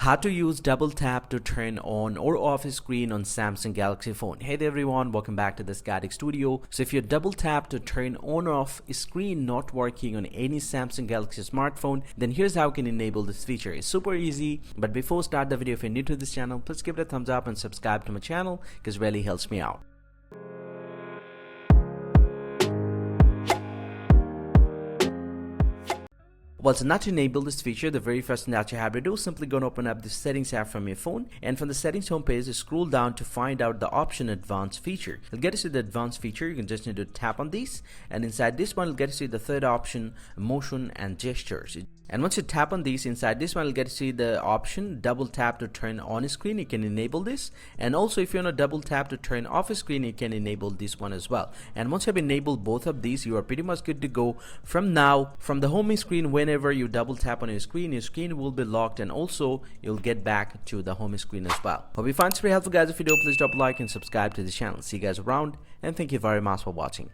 How to use double tap to turn on or off a screen on Samsung Galaxy phone. Hey there everyone, welcome back to the Static Studio. So if you double tap to turn on or off a screen not working on any Samsung Galaxy smartphone, then here's how you can enable this feature. It's super easy, but before start the video, if you're new to this channel, please give it a thumbs up and subscribe to my channel because it really helps me out. Well, so now to enable this feature, the very first thing that you have to do is simply go and open up the settings app from your phone, and from the settings homepage, scroll down to find out the option advanced feature. You'll get to see the advanced feature. You can just need to tap on this, and inside this one you'll get to see the third option, motion and gestures. And once you tap on this, inside this one you'll get to see the option double tap to turn on a screen. You can enable this, and also if you want to double tap to turn off a screen, you can enable this one as well. And once you have enabled both of these, you are pretty much good to go. From now, from the home screen, whenever you double tap on your screen will be locked, and also you'll get back to the home screen as well. Hope you find this very helpful, guys. If you do, please drop a like and subscribe to the channel. See you guys around, and thank you very much for watching.